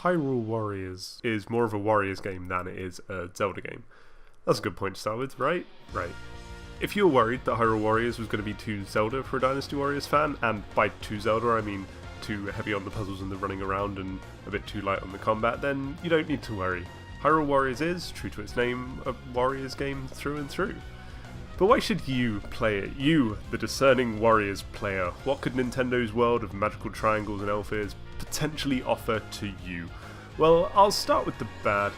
Hyrule Warriors is more of a Warriors game than it is a Zelda game. That's a good point to start with, right? Right. If you were worried that Hyrule Warriors was going to be too Zelda for a Dynasty Warriors fan, and by too Zelda I mean too heavy on the puzzles and the running around and a bit too light on the combat, then you don't need to worry. Hyrule Warriors is, true to its name, a Warriors game through and through. But why should you play it? You, the discerning Warriors player. What could Nintendo's world of magical triangles and elf ears potentially offer to you? Well, I'll start with the bad.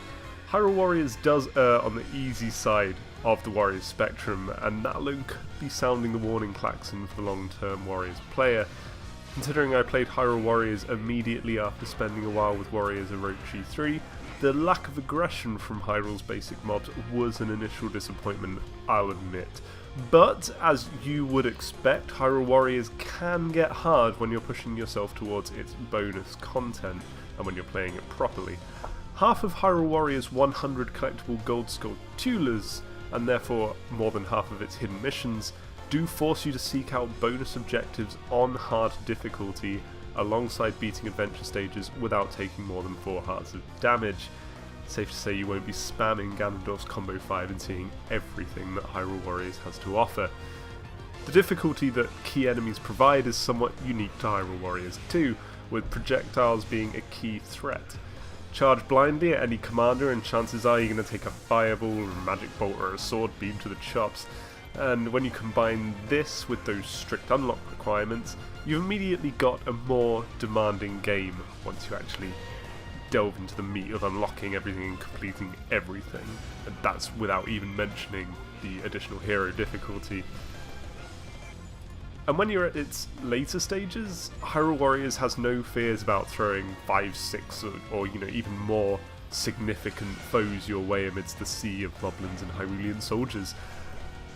Hyrule Warriors does err on the easy side of the Warriors spectrum, and that alone could be sounding the warning klaxon for the long-term Warriors player. Considering I played Hyrule Warriors immediately after spending a while with Warriors Orochi 3, the lack of aggression from Hyrule's basic mobs was an initial disappointment, I'll admit. But, as you would expect, Hyrule Warriors can get hard when you're pushing yourself towards its bonus content, and when you're playing it properly. Half of Hyrule Warriors' 100 collectible gold Skulltulas, and therefore more than half of its hidden missions, do force you to seek out bonus objectives on hard difficulty, alongside beating adventure stages without taking more than 4 hearts of damage. Safe to say you won't be spamming Ganondorf's Combo 5 and seeing everything that Hyrule Warriors has to offer. The difficulty that key enemies provide is somewhat unique to Hyrule Warriors too, with projectiles being a key threat. Charge blindly at any commander and chances are you're going to take a fireball or a magic bolt or a sword beam to the chops. And when you combine this with those strict unlock requirements, you've immediately got a more demanding game once you actually delve into the meat of unlocking everything and completing everything. And that's without even mentioning the additional hero difficulty. And when you're at its later stages, Hyrule Warriors has no fears about throwing 5, 6 or even more significant foes your way amidst the sea of moblins and Hyrulean soldiers.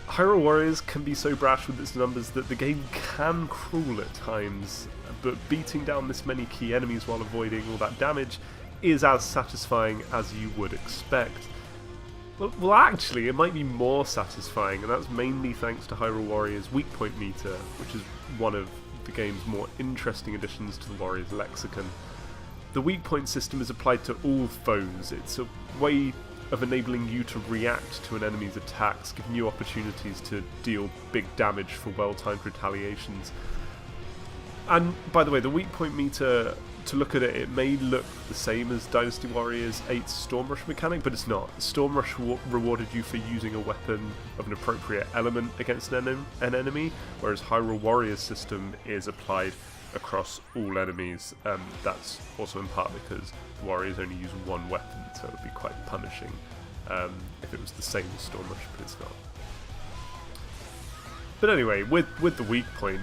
Hyrule Warriors can be so brash with its numbers that the game can cruel at times, but beating down this many key enemies while avoiding all that damage is as satisfying as you would expect. Well, actually, it might be more satisfying, and that's mainly thanks to Hyrule Warriors' weak point meter, which is one of the game's more interesting additions to the Warriors lexicon. The weak point system is applied to all foes. It's a way of enabling you to react to an enemy's attacks, giving you opportunities to deal big damage for well-timed retaliations. And by the way, the weak point meter, to look at it, it may look the same as Dynasty Warriors 8's Storm Rush mechanic, but it's not. Storm Rush rewarded you for using a weapon of an appropriate element against an enemy, whereas Hyrule Warriors' system is applied across all enemies. That's also in part because the Warriors only use one weapon, so it would be quite punishing if it was the same as Storm Rush, but it's not. But anyway, with the weak point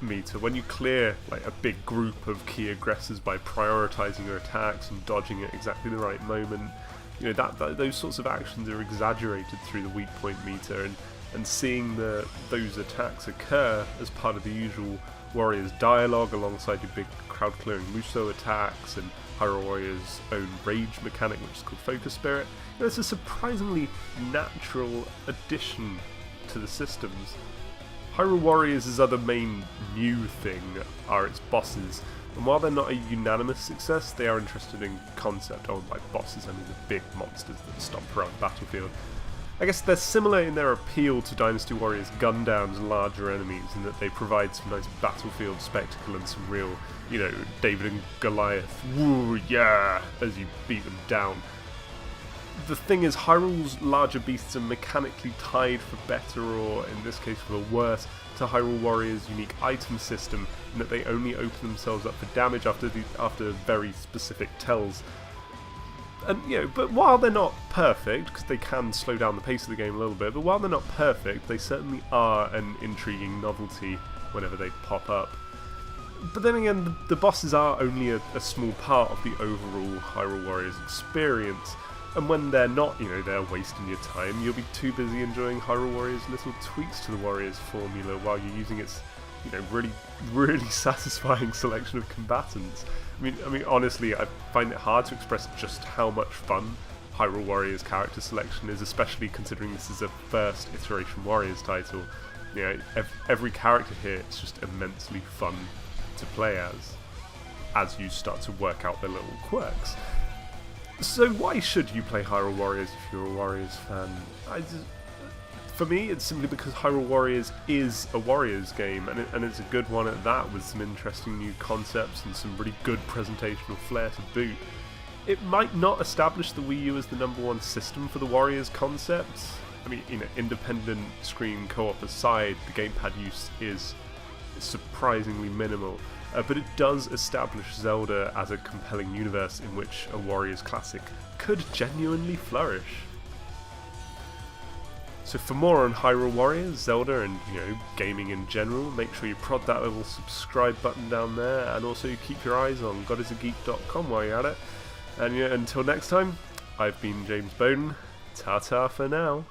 meter, when you clear like a big group of key aggressors by prioritizing your attacks and dodging at exactly the right moment, you know those sorts of actions are exaggerated through the weak point meter, and seeing those attacks occur as part of the usual Warriors dialogue alongside your big crowd clearing Musou attacks and Hyrule Warriors' own rage mechanic, which is called Focus Spirit, it's a surprisingly natural addition to the systems. Hyrule Warriors' other main new thing are its bosses, and while they're not a unanimous success, they are interested in concept. Oh, by bosses I mean the big monsters that stomp around the battlefield. I guess they're similar in their appeal to Dynasty Warriors Gundam's larger enemies, in that they provide some nice battlefield spectacle and some real, David and Goliath, woo, yeah, as you beat them down. The thing is, Hyrule's larger beasts are mechanically tied for better, or in this case for worse, to Hyrule Warriors' unique item system, in that they only open themselves up for damage after very specific tells. And but while they're not perfect, because they can slow down the pace of the game a little bit, but while they're not perfect, they certainly are an intriguing novelty whenever they pop up. But then again, the bosses are only a small part of the overall Hyrule Warriors experience, and when they're not, they're wasting your time, you'll be too busy enjoying Hyrule Warriors' little tweaks to the Warriors formula while you're using its, really, really satisfying selection of combatants. I mean, honestly, I find it hard to express just how much fun Hyrule Warriors character selection is, especially considering this is a first iteration Warriors title. Every character here is just immensely fun to play as. as you start to work out the little quirks. So why should you play Hyrule Warriors if you're a Warriors fan? For me, it's simply because Hyrule Warriors is a Warriors game, and it's a good one at that, with some interesting new concepts and some really good presentational flair to boot. It might not establish the Wii U as the #1 system for the Warriors concepts. I mean, independent screen co-op aside, the gamepad use is surprisingly minimal, but it does establish Zelda as a compelling universe in which a Warriors classic could genuinely flourish. So for more on Hyrule Warriors, Zelda, and gaming in general, make sure you prod that little subscribe button down there, and also keep your eyes on godisageek.com while you're at it. And until next time, I've been James Bowden. Ta-ta for now.